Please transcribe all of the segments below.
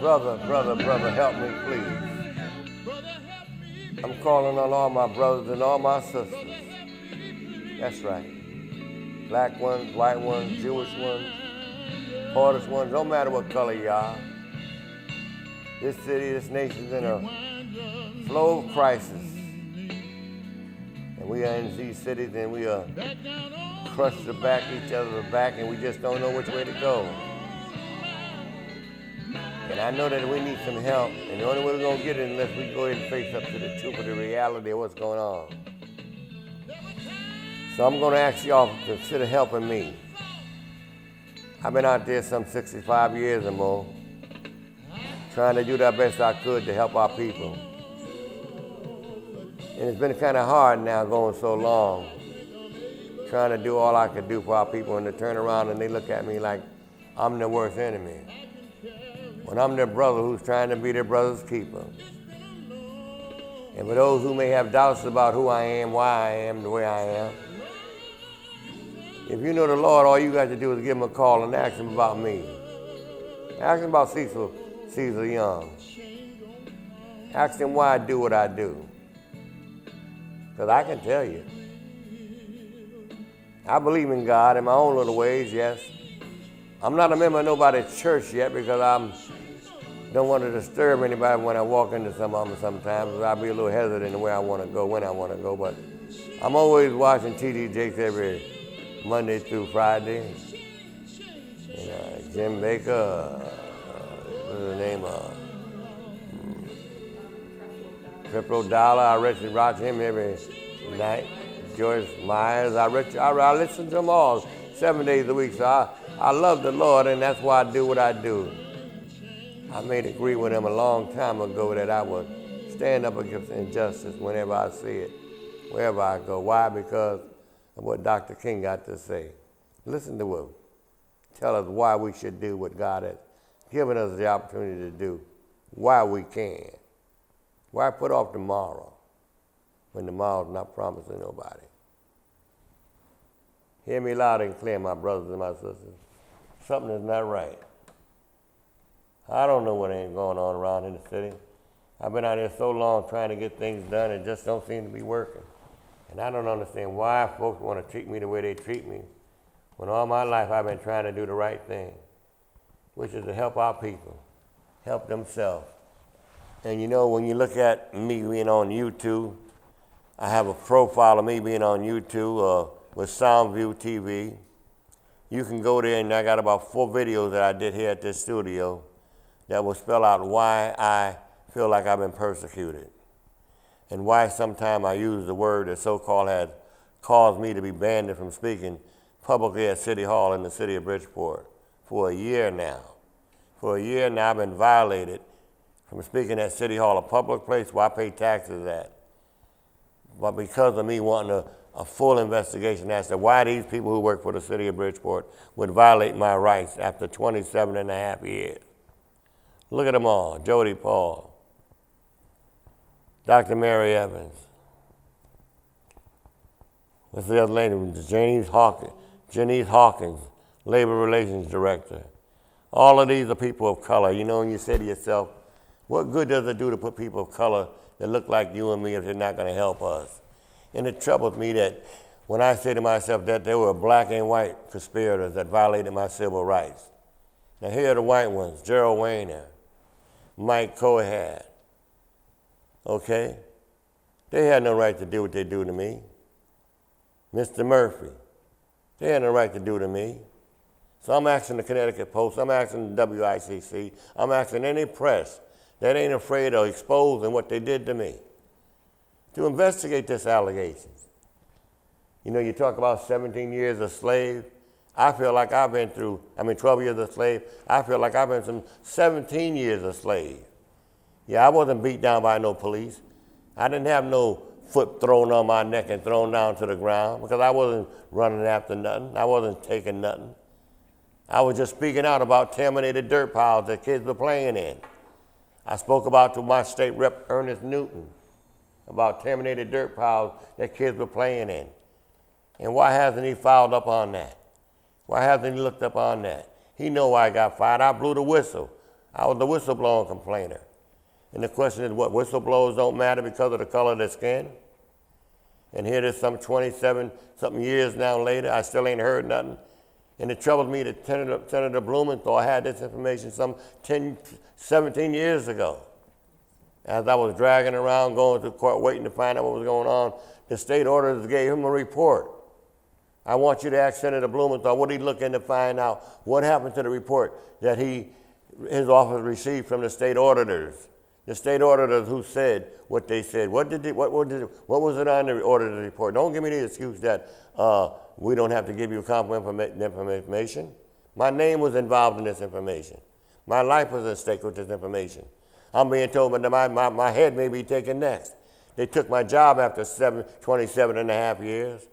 Brother, help me, please. I'm calling on all my brothers and all my sisters. That's right. Black ones, white ones, Jewish ones, Polish ones, no matter what color you are. This city, this nation's in a flow of crisis. And we are in these cities and we are crushed to back each other's back and we just don't know which way to go. And I know that we need some help, and the only way we're going to get it unless we go ahead and face up to the truth of the reality of what's going on. So I'm going to ask y'all to consider helping me. I've been out there some 65 years or more, trying to do the best I could to help our people. And it's been kind of hard now going so long, trying to do all I could do for our people, and to turn around and they look at me like I'm the worst enemy. When I'm their brother who's trying to be their brother's keeper. And for those who may have doubts about who I am, why I am the way I am, if you know the Lord, all you got to do is give him a call and ask him about me. Ask him about Cecil Young. Ask him why I do what I do. Because I can tell you. I believe in God in my own little ways, yes. I'm not a member of nobody's church yet because I don't want to disturb anybody when I walk into some of them sometimes. I'll be a little hesitant in where I want to go, when I want to go. But I'm always watching T.D. Jakes every Monday through Friday. Jim Baker, what's his name? Triple Dollar. I watch him every night. Joyce Myers. I listen to them all 7 days a week. So I love the Lord, and that's why I do what I do. I made an agree with him a long time ago that I would stand up against injustice whenever I see it, wherever I go. Why? Because of what Dr. King got to say. Listen to him. Tell us why we should do what God has given us the opportunity to do, why we can. Why put off tomorrow when tomorrow's not promised to nobody? Hear me loud and clear, my brothers and my sisters. Something is not right. I don't know what ain't going on around in the city. I've been out here so long trying to get things done, it just don't seem to be working. And I don't understand why folks want to treat me the way they treat me, when all my life I've been trying to do the right thing, which is to help our people, help themselves. And you know, when you look at me being on YouTube, I have a profile of me being on YouTube with Soundview TV. You can go there, and I got about 4 videos that I did here at this studio that will spell out why I feel like I've been persecuted and why sometimes I use the word that so-called has caused me to be banned from speaking publicly at City Hall in the city of Bridgeport for a year now. For a year now, I've been violated from speaking at City Hall, a public place where I pay taxes at. But because of me wanting a full investigation as to why these people who work for the city of Bridgeport would violate my rights after 27 and a half years. Look at them all: Jody Paul, Dr. Mary Evans, what's the other lady? Janice Hawkins, Labor Relations Director. All of these are people of color. You know, and you say to yourself, what good does it do to put people of color that look like you and me if they're not going to help us? And it troubles me that when I say to myself that there were black and white conspirators that violated my civil rights. Now here are the white ones: Gerald Weiner, Mike Cohad. Okay? They had no right to do what they do to me. Mr. Murphy, they had no right to do to me. So I'm asking the Connecticut Post, I'm asking the WICC, I'm asking any press that ain't afraid of exposing what they did to me to investigate this allegations. You know, you talk about 17 years a slave. I feel like I've been through, 12 years a slave. I feel like I've been through 17 years a slave. Yeah, I wasn't beat down by no police. I didn't have no foot thrown on my neck and thrown down to the ground because I wasn't running after nothing. I wasn't taking nothing. I was just speaking out about contaminated dirt piles that kids were playing in. I spoke about to my state rep, Ernest Newton, about contaminated dirt piles that kids were playing in. And why hasn't he followed up on that? Why hasn't he looked up on that? He know why I got fired. I blew the whistle. I was the whistleblower complainer. And the question is, what, whistleblowers don't matter because of the color of their skin? And here it is some 27-something years now later, I still ain't heard nothing. And it troubles me that Senator Blumenthal had this information some 10, 17 years ago. As I was dragging around, going to court, waiting to find out what was going on, the state auditors gave him a report. I want you to ask Senator Blumenthal, what he looking to find out? What happened to the report that his office received from the state auditors? The state auditors who said what they said. What was it on the auditor's report? Don't give me the excuse that we don't have to give you confidential information. My name was involved in this information. My life was at stake with this information. I'm being told that my head may be taken next. They took my job after 27 and a half years.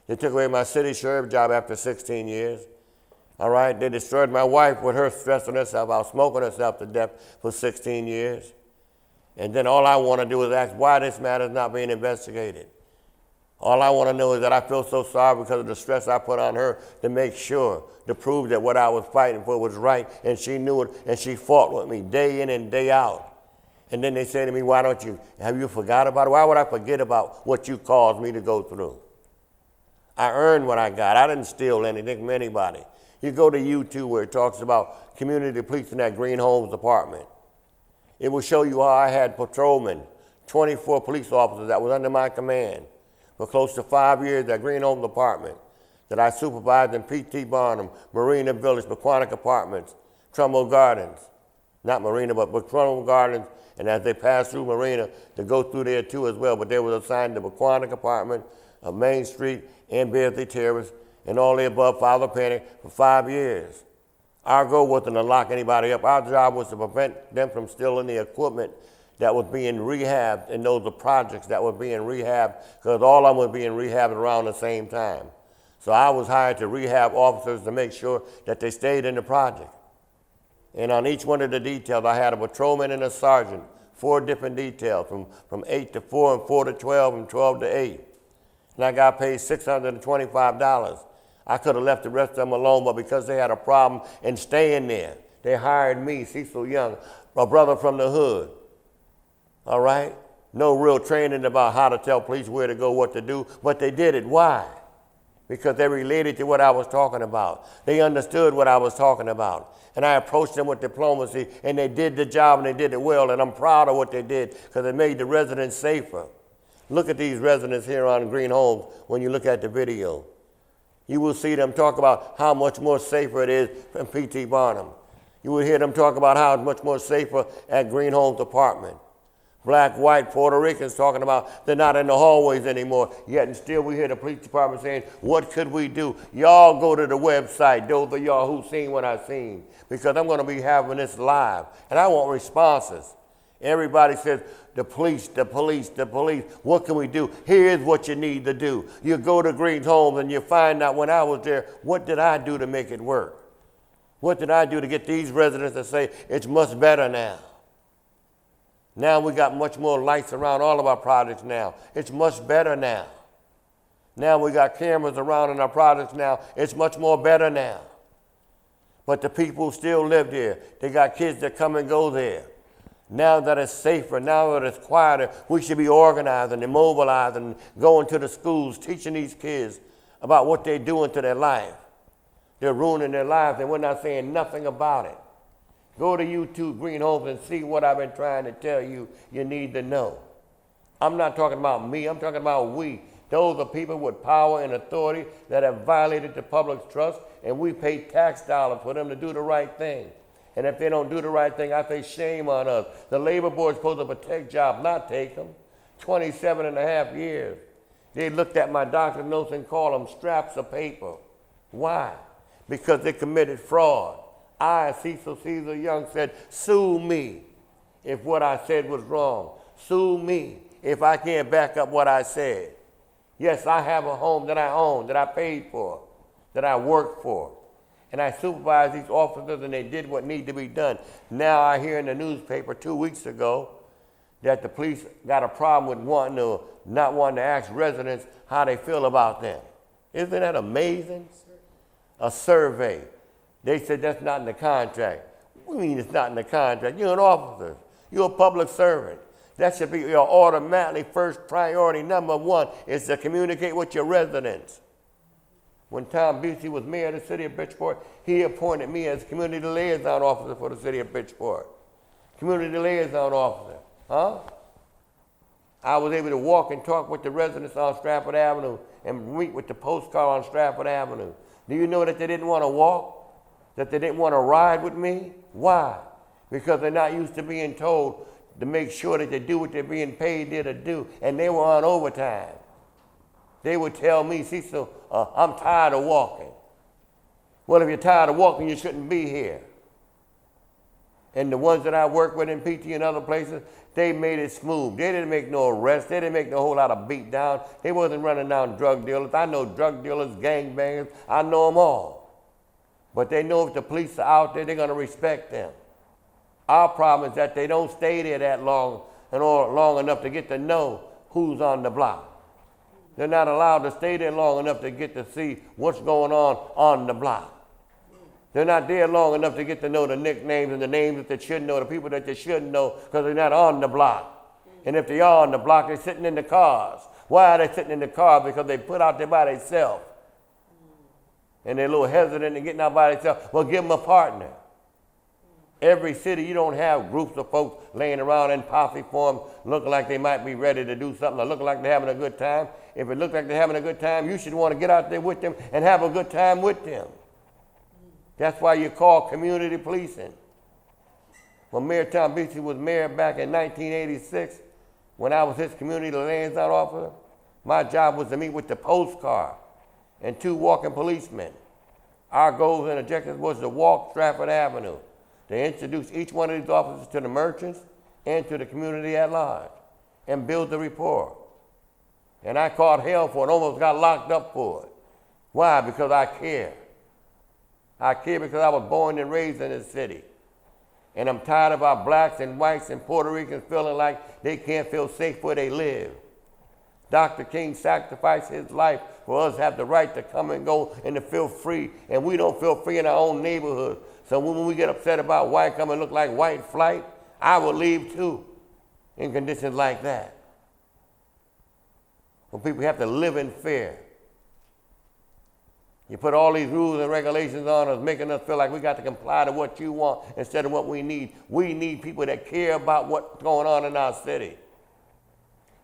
They took away my city sheriff job after 16 years. All right, they destroyed my wife with her stressing herself out, smoking herself to death for 16 years. And then all I want to do is ask why this matter is not being investigated. All I want to know is that I feel so sorry because of the stress I put on her to make sure, to prove that what I was fighting for was right, and she knew it, and she fought with me day in and day out. And then they say to me, have you forgot about it? Why would I forget about what you caused me to go through? I earned what I got. I didn't steal anything from anybody. You go to YouTube where it talks about community policing at Green Homes Department. It will show you how I had patrolmen, 24 police officers that was under my command for close to 5 years at Green Homes Department that I supervised in P.T. Barnum, Marina Village, McQuonic Apartments, Trumbull Gardens. Not Marina, but Trumbull Gardens. And as they passed through Marina, to go through there too as well. But they were assigned to McQuonic Apartment, Main Street, and Beardsley Terrace, and all the above, Father Penny, for 5 years. Our goal wasn't to lock anybody up. Our job was to prevent them from stealing the equipment that was being rehabbed, and those are projects that were being rehabbed, because all of them were being rehabbed around the same time. So I was hired to rehab officers to make sure that they stayed in the project. And on each one of the details, I had a patrolman and a sergeant, 4 different details, from 8 to 4 and 4 to 12 and 12 to 8. And I got paid $625. I could have left the rest of them alone, but because they had a problem in staying there, they hired me, Cecil Young, a brother from the hood. All right? No real training about how to tell police where to go, what to do, but they did it. Why? Because they related to what I was talking about. They understood what I was talking about. And I approached them with diplomacy, and they did the job, and they did it well, and I'm proud of what they did because it made the residents safer. Look at these residents here on Green Homes when you look at the video. You will see them talk about how much more safer it is from P.T. Barnum. You will hear them talk about how it's much more safer at Green Homes Apartment. Black, white, Puerto Ricans talking about they're not in the hallways anymore, yet and still we hear the police department saying, what could we do? Y'all go to the website, those of y'all who seen what I seen, because I'm going to be having this live, and I want responses. Everybody says, the police, the police, the police. What can we do? Here's what you need to do. You go to Green's Homes and you find out when I was there, what did I do to make it work? What did I do to get these residents to say, it's much better now? Now we got much more lights around all of our projects now. It's much better now. Now we got cameras around in our projects now. It's much more better now. But the people still live there. They got kids that come and go there. Now that it's safer, now that it's quieter, we should be organizing and mobilizing and going to the schools, teaching these kids about what they're doing to their life. They're ruining their lives, and we're not saying nothing about it. Go to YouTube, Green Homes, and see what I've been trying to tell you need to know. I'm not talking about me, I'm talking about we. Those are people with power and authority that have violated the public's trust, and we pay tax dollars for them to do the right thing. And if they don't do the right thing, I say shame on us. The labor board is supposed to protect jobs, not take them. 27 and a half years. They looked at my doctor's notes and called them scraps of paper. Why? Because they committed fraud. I, Cecil Young, said, sue me if what I said was wrong. Sue me if I can't back up what I said. Yes, I have a home that I own, that I paid for, that I worked for. And I supervised these officers, and they did what needed to be done. Now I hear in the newspaper 2 weeks ago that the police got a problem with not wanting to ask residents how they feel about them. Isn't that amazing? A survey. They said that's not in the contract. What do you mean it's not in the contract? You're an officer. You're a public servant. That should be your automatically first priority. Number one is to communicate with your residents. When Tom Busey was mayor of the city of Bridgeport, he appointed me as community liaison officer for the city of Bridgeport. Community liaison officer. Huh? I was able to walk and talk with the residents on Stratford Avenue and meet with the postcard on Stratford Avenue. Do you know that they didn't want to walk? That they didn't want to ride with me? Why? Because they're not used to being told to make sure that they do what they're being paid there to do. And they were on overtime. They would tell me, Cecil, I'm tired of walking. Well, if you're tired of walking, you shouldn't be here. And the ones that I work with in PT and other places, they made it smooth. They didn't make no arrests. They didn't make no whole lot of beat down. They wasn't running down drug dealers. I know drug dealers, gangbangers. I know them all. But they know if the police are out there, they're going to respect them. Our problem is that they don't stay there that long enough to get to know who's on the block. They're not allowed to stay there long enough to get to see what's going on the block. They're not there long enough to get to know the nicknames and the names that they should know, the people that they shouldn't know, because they're not on the block. And if they are on the block, they're sitting in the cars. Why are they sitting in the car? Because they put out there by themselves. And they're a little hesitant in getting out by themselves. Well, give them a partner. Every city, you don't have groups of folks laying around in posse form looking like they might be ready to do something or looking like they're having a good time. If it looks like they're having a good time, you should want to get out there with them and have a good time with them. That's why you call community policing. When Mayor Tom Busey was mayor back in 1986, when I was his community liaison officer, my job was to meet with the postcard and 2 walking policemen. Our goals and objectives was to walk Stratford Avenue, to introduce each one of these officers to the merchants and to the community at large and build the rapport. And I caught hell for it, almost got locked up for it. Why? Because I care. I care because I was born and raised in this city. And I'm tired of our blacks and whites and Puerto Ricans feeling like they can't feel safe where they live. Dr. King sacrificed his life for us to have the right to come and go and to feel free. And we don't feel free in our own neighborhood. So when we get upset about white coming look like white flight, I will leave too in conditions like that. When people have to live in fear. You put all these rules and regulations on us, making us feel like we got to comply to what you want instead of what we need. We need people that care about what's going on in our city.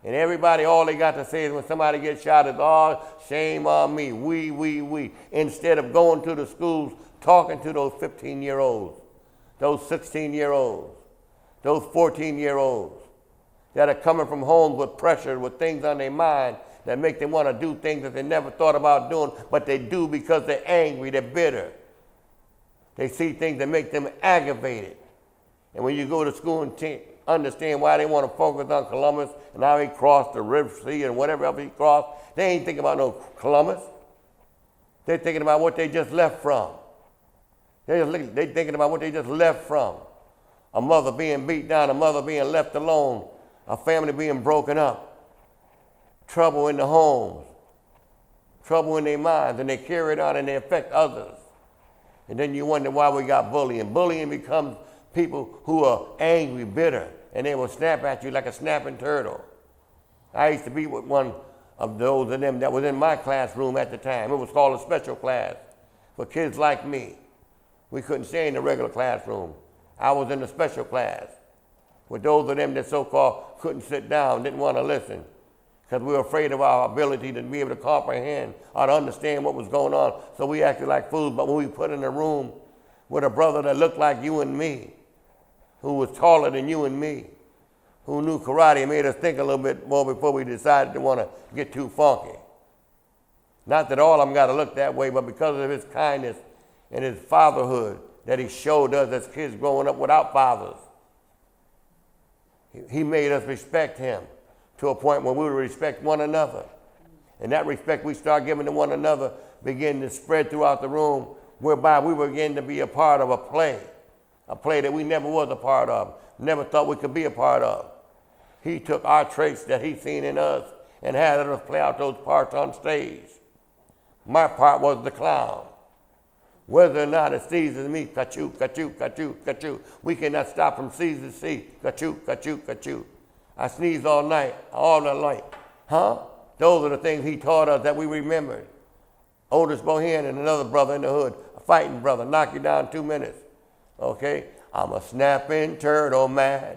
And everybody, all they got to say is when somebody gets shot is, oh, shame on me, we. Instead of going to the schools, talking to those 15-year-olds, those 16-year-olds, those 14-year-olds that are coming from homes with pressure, with things on their mind that make them want to do things that they never thought about doing, but they do because they're angry, they're bitter. They see things that make them aggravated. And when you go to school and understand why they want to focus on Columbus and how he crossed the River Sea and whatever else he crossed, they ain't thinking about no Columbus. They're thinking about what they just left from. They're thinking about what they just left from. A mother being beat down, a mother being left alone, a family being broken up, trouble in the homes, trouble in their minds, and they carry it on and they affect others. And then you wonder why we got bullying. Bullying becomes people who are angry, bitter, and they will snap at you like a snapping turtle. I used to be with one of those of them that was in my classroom at the time. It was called a special class for kids like me. We couldn't stay in the regular classroom. I was in the special class with those of them that so-called couldn't sit down, didn't want to listen, because we were afraid of our ability to be able to comprehend or to understand what was going on. So we acted like fools. But when we put in a room with a brother that looked like you and me, who was taller than you and me, who knew karate, made us think a little bit more before we decided to want to get too funky. Not that all of them got to look that way, but because of his kindness and his fatherhood that he showed us as kids growing up without fathers. He made us respect him to a point where we would respect one another. And that respect we start giving to one another began to spread throughout the room, whereby we were getting to be a part of a play that we never was a part of, never thought we could be a part of. He took our traits that he seen in us and had us play out those parts on stage. My part was the clown. Whether or not it seizes me, ka-choo, ka-choo, ka-choo, ka-choo. We cannot stop from seizing sea, ka-choo, ka-choo, ka-choo. I sneeze all night, all the night. Huh? Those are the things he taught us that we remembered. Oldest Bohan and another brother in the hood, a fighting brother, knock you down 2 minutes. Okay? I'm a snapping turtle man,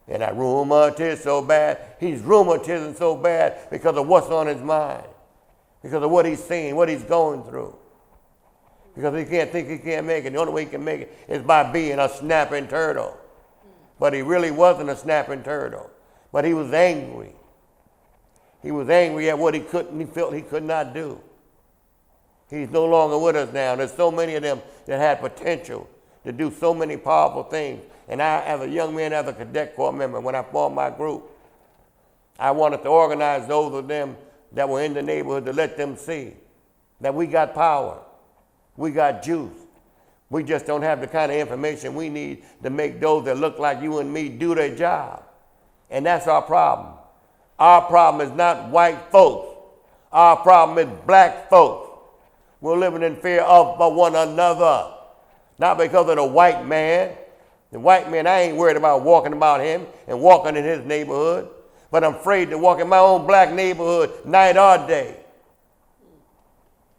and I rheumatiz so bad. He's rheumatizing so bad because of what's on his mind, because of what he's seeing, what he's going through. Because he can't think he can't make it. The only way he can make it is by being a snapping turtle. But he really wasn't a snapping turtle. But he was angry. He was angry at what he felt he could not do. He's no longer with us now. There's so many of them that had potential to do so many powerful things. And I, as a young man, as a cadet corps member, when I formed my group, I wanted to organize those of them that were in the neighborhood to let them see that we got power. We got juice. We just don't have the kind of information we need to make those that look like you and me do their job. And that's our problem. Our problem is not white folks. Our problem is black folks. We're living in fear of one another. Not because of the white man. The white man, I ain't worried about walking about him and walking in his neighborhood. But I'm afraid to walk in my own black neighborhood night or day.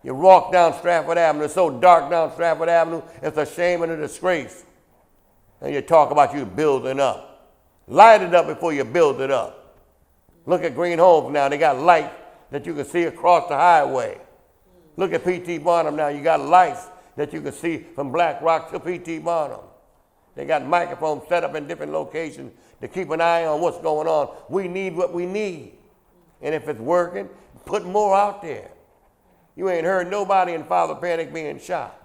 You walk down Stratford Avenue, it's so dark down Stratford Avenue, it's a shame and a disgrace. And you talk about you building up. Light it up before you build it up. Look at Green Homes now, they got lights that you can see across the highway. Look at P.T. Barnum now, you got lights that you can see from Black Rock to P.T. Barnum. They got microphones set up in different locations to keep an eye on what's going on. We need what we need. And if it's working, put more out there. You ain't heard nobody in Father Panic being shot.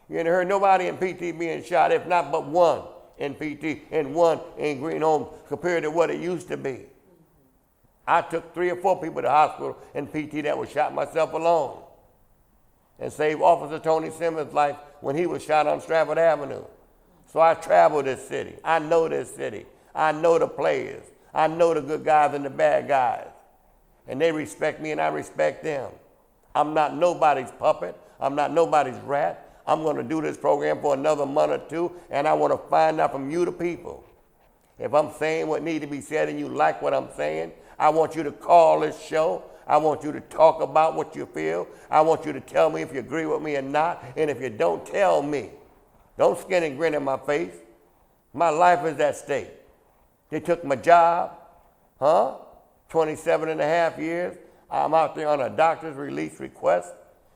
You ain't heard nobody in PT being shot, if not but one in PT and one in Green Home compared to what it used to be. I took 3 or 4 people to the hospital in PT that was shot myself alone and saved Officer Tony Simmons' life when he was shot on Stratford Avenue. So I travel this city. I know this city. I know the players. I know the good guys and the bad guys. And they respect me and I respect them. I'm not nobody's puppet. I'm not nobody's rat. I'm going to do this program for another month or 2, and I want to find out from you, the people. If I'm saying what needs to be said and you like what I'm saying, I want you to call this show. I want you to talk about what you feel. I want you to tell me if you agree with me or not, and if you don't, tell me. Don't skin and grin in my face. My life is at stake. They took my job, 27 and a half years. I'm out there on a doctor's release request.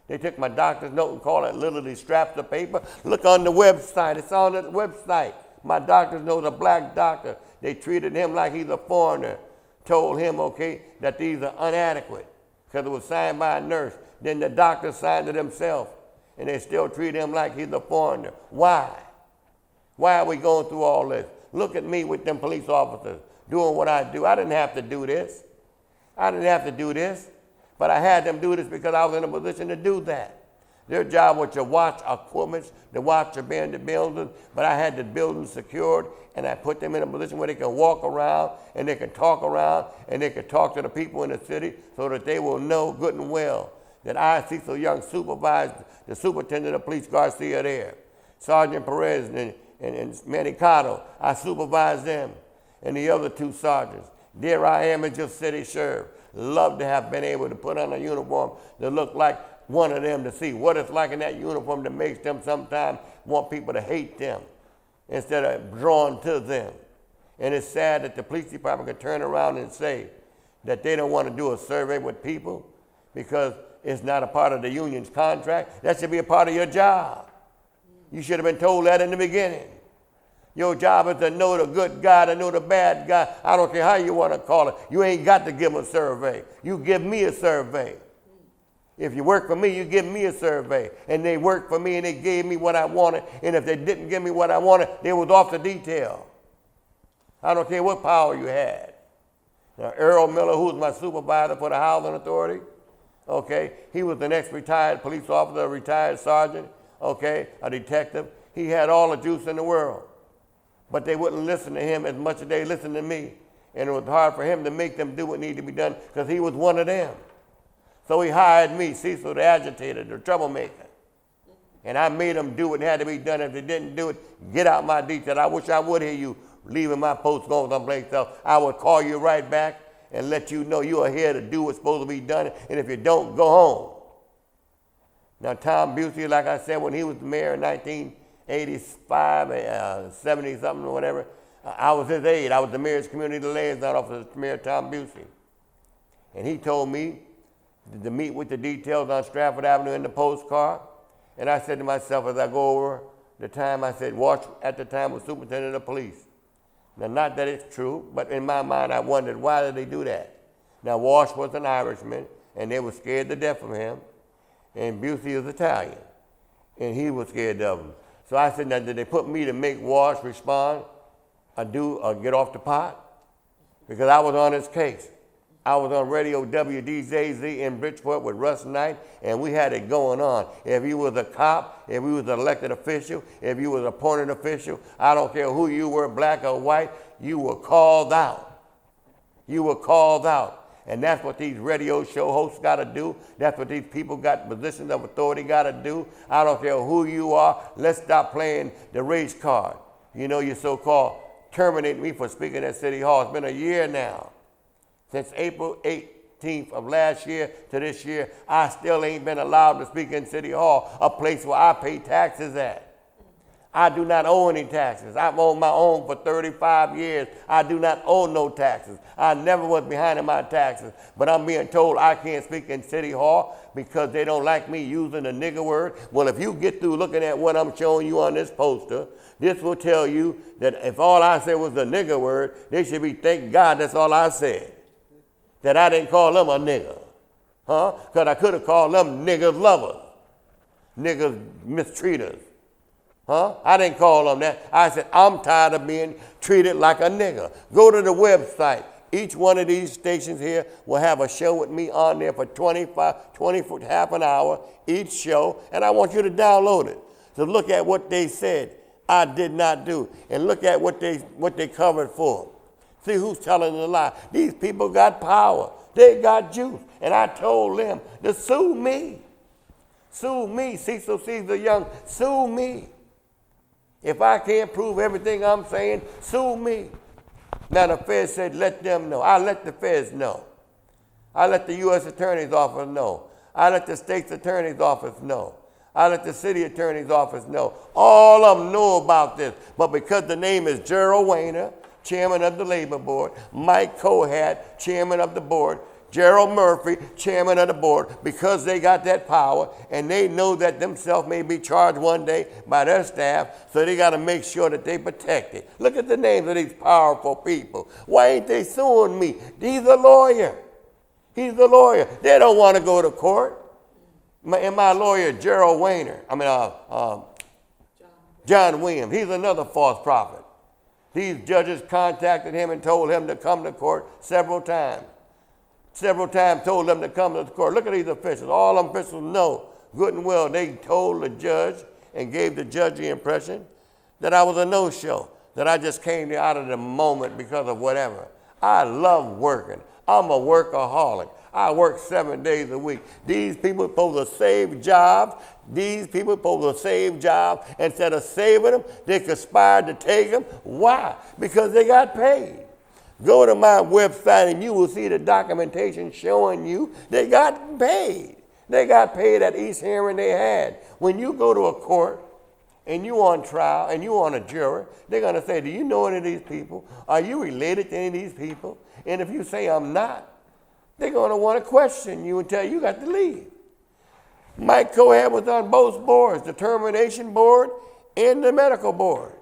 They took my doctor's note and called it literally straps of paper. Look on the website. It's on the website. My doctor's note, a black doctor. They treated him like he's a foreigner. Told him, okay, that these are inadequate because it was signed by a nurse. Then the doctor signed it himself, and they still treat him like he's a foreigner. Why? Why are we going through all this? Look at me with them police officers doing what I do. I didn't have to do this. I didn't have to do this, but I had them do this because I was in a position to do that. Their job was to watch equipment, to watch abandoned buildings, but I had the buildings secured, and I put them in a position where they can walk around, and they can talk around, and they can talk to the people in the city so that they will know good and well that I, Cecil Young, supervised the superintendent of police, Garcia, there. Sergeant Perez and Manicato, I supervised them, and the other 2 sergeants. There I am as your city sheriff. Love to have been able to put on a uniform that looked like one of them, to see what it's like in that uniform that makes them sometimes want people to hate them instead of drawn to them. And it's sad that the police department could turn around and say that they don't want to do a survey with people because it's not a part of the union's contract. That should be a part of your job. You should have been told that in the beginning. Your job is to know the good guy, to know the bad guy. I don't care how you want to call it. You ain't got to give them a survey. You give me a survey. If you work for me, you give me a survey. And they worked for me and they gave me what I wanted. And if they didn't give me what I wanted, they was off the detail. I don't care what power you had. Now, Earl Miller, who was my supervisor for the Housing Authority, okay, he was an ex-retired police officer, a retired sergeant, okay, a detective. He had all the juice in the world. But they wouldn't listen to him as much as they listened to me. And it was hard for him to make them do what needed to be done because he was one of them. So he hired me, Cecil, the agitator, the troublemaker. And I made them do what had to be done. If they didn't do it, get out my detail. I wish I would hear you leaving my post going someplace else. I would call you right back and let you know you are here to do what's supposed to be done. And if you don't, go home. Now, Tom Busey, like I said, when he was the mayor in 1985, 70-something or whatever, I was his aide. I was the mayor's community liaison officer, Mayor Tom Busey. And he told me to meet with the details on Stratford Avenue in the postcard. And I said to myself as I go over the time, I said, Walsh at the time was superintendent of police. Now, not that it's true, but in my mind, I wondered, why did they do that? Now, Walsh was an Irishman, and they were scared to death of him. And Busey is Italian, and he was scared of him. So I said, now, did they put me to make Walsh respond or get off the pot? Because I was on his case. I was on radio WDJZ in Bridgeport with Russ Knight, and we had it going on. If you was a cop, if you was an elected official, if you was an appointed official, I don't care who you were, black or white, you were called out. You were called out. And that's what these radio show hosts got to do. That's what these people got positions of authority got to do. I don't care who you are. Let's stop playing the race card. You know, you so-called terminate me for speaking at City Hall. It's been a year now. Since April 18th of last year to this year, I still ain't been allowed to speak in City Hall, a place where I pay taxes at. I do not owe any taxes. I've owned my own for 35 years. I do not owe no taxes. I never was behind in my taxes. But I'm being told I can't speak in City Hall because they don't like me using the nigger word. Well, if you get through looking at what I'm showing you on this poster, this will tell you that if all I said was the nigger word, they should be thank God that's all I said. That I didn't call them a nigger. Huh? Because I could have called them niggers lovers. Niggers mistreaters. Huh? I didn't call them that. I said, I'm tired of being treated like a nigger. Go to the website. Each one of these stations here will have a show with me on there for 20 half an hour each show, and I want you to download it. So look at what they said I did not do, and look at what they covered for. See who's telling the lie. These people got power. They got juice. And I told them to sue me. Sue me, Cecil Caesar Young, sue me. If I can't prove everything I'm saying, sue me. Now the feds said, let them know. I let the feds know. I let the U.S. Attorney's Office know. I let the state's attorney's office know. I let the city attorney's office know. All of them know about this. But because the name is Gerald Weiner, chairman of the labor board, Mike Cohat, chairman of the board, Gerald Murphy, chairman of the board, because they got that power and they know that themselves may be charged one day by their staff, so they got to make sure that they protect it. Look at the names of these powerful people. Why ain't they suing me? He's a lawyer. He's a lawyer. They don't want to go to court. And my lawyer, Gerald Weiner, John Williams, he's another false prophet. These judges contacted him and told him to come to court several times. Several times told them to come to the court. Look at these officials. All them officials know good and well they told the judge and gave the judge the impression that I was a no-show, that I just came out of the moment because of whatever. I love working. I'm a workaholic. I work 7 days a week. These people are supposed to save jobs. These people are supposed to save jobs. Instead of saving them, they conspired to take them. Why? Because they got paid. Go to my website and you will see the documentation showing you they got paid. They got paid at each hearing they had. When you go to a court and you on trial and you on a jury, they're going to say, do you know any of these people? Are you related to any of these people? And if you say I'm not, they're going to want to question you and tell you got to leave. Mike Cohat was on both boards, the termination board and the medical board.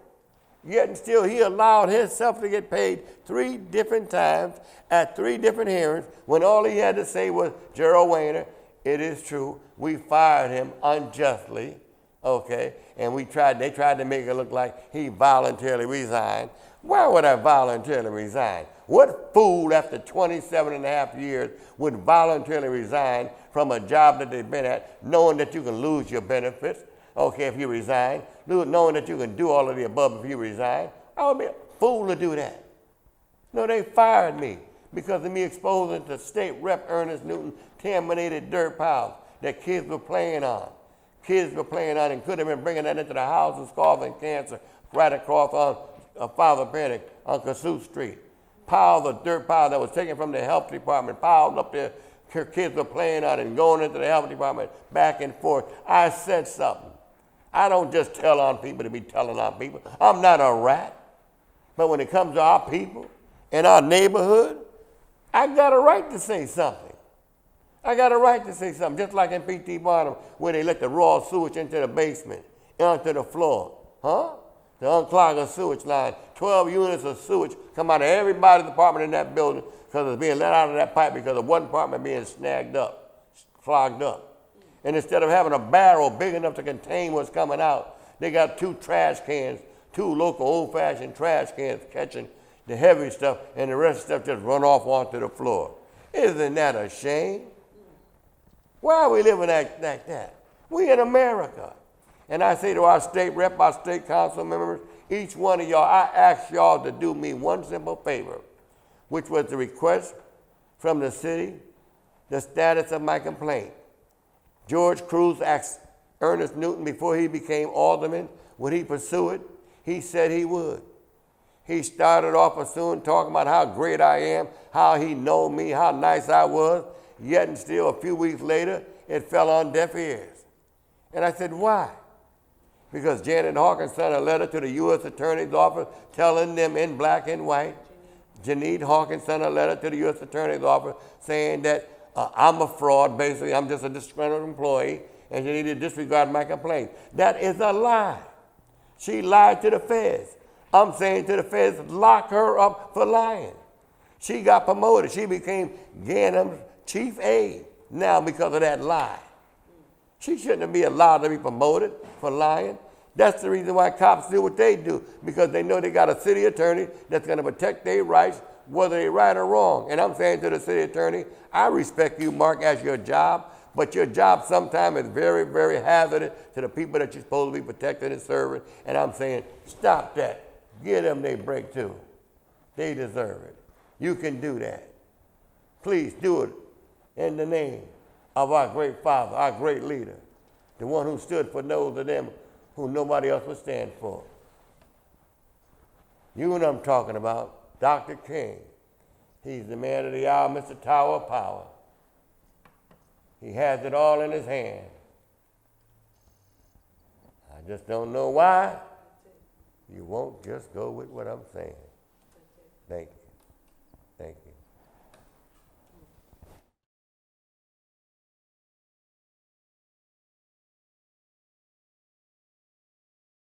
Yet and still he allowed himself to get paid 3 different times at 3 different hearings when all he had to say was, Gerald Weiner, it is true, we fired him unjustly, okay? And they tried to make it look like he voluntarily resigned. Why would I voluntarily resign? What fool after 27 and a half years would voluntarily resign from a job that they've been at, knowing that you can lose your benefits, okay, if you resign, knowing that you can do all of the above if you resign? I would be a fool to do that. No, they fired me because of me exposing to State Rep Ernest Newton contaminated dirt piles that kids were playing on. kids were playing on and could have been bringing that into the houses causing cancer right across on Father Benedict on Kossuth Street. The dirt pile that was taken from the health department, piled up there. Kids were playing on and going into the health department back and forth. I said something. I don't just tell on people to be telling on people. I'm not a rat. But when it comes to our people and our neighborhood, I got a right to say something. I got a right to say something, just like in P.T. Barnum, where they let the raw sewage into the basement, onto the floor. To unclog a sewage line. 12 units of sewage come out of everybody's apartment in that building because it's being let out of that pipe because of one apartment being snagged up, clogged up. And instead of having a barrel big enough to contain what's coming out, they got 2 trash cans, 2 local old-fashioned trash cans catching the heavy stuff, and the rest of the stuff just run off onto the floor. Isn't that a shame? Why are we living like that? We in America. And I say to our state rep, our state council members, each one of y'all, I ask y'all to do me one simple favor, which was the request from the city, the status of my complaint. George Cruz asked Ernest Newton before he became alderman, would he pursue it? He said he would. He started off soon talking about how great I am, how he know me, how nice I was, yet and still a few weeks later, it fell on deaf ears. And I said, why? Because Janet Hawkins sent a letter to the U.S. Attorney's Office telling them in black and white. Janine Hawkins sent a letter to the U.S. Attorney's Office saying that I'm a fraud, basically, I'm just a disgruntled employee, and you need to disregard my complaint. That is a lie. She lied to the feds. I'm saying to the feds, lock her up for lying. She got promoted. She became Ganem's chief aide now because of that lie. She shouldn't be allowed to be promoted for lying. That's the reason why cops do what they do, because they know they got a city attorney that's going to protect their rights, whether they're right or wrong. And I'm saying to the city attorney, I respect you, Mark, as your job, but your job sometimes is very, very hazardous to the people that you're supposed to be protecting and serving. And I'm saying, stop that. Give them their break too. They deserve it. You can do that. Please do it in the name of our great father, our great leader, the one who stood for those of them who nobody else would stand for. You know what I'm talking about, Dr. King. He's the man of the hour, Mr. Tower of Power. He has it all in his hand. I just don't know why you won't just go with what I'm saying. Thank you. Thank you.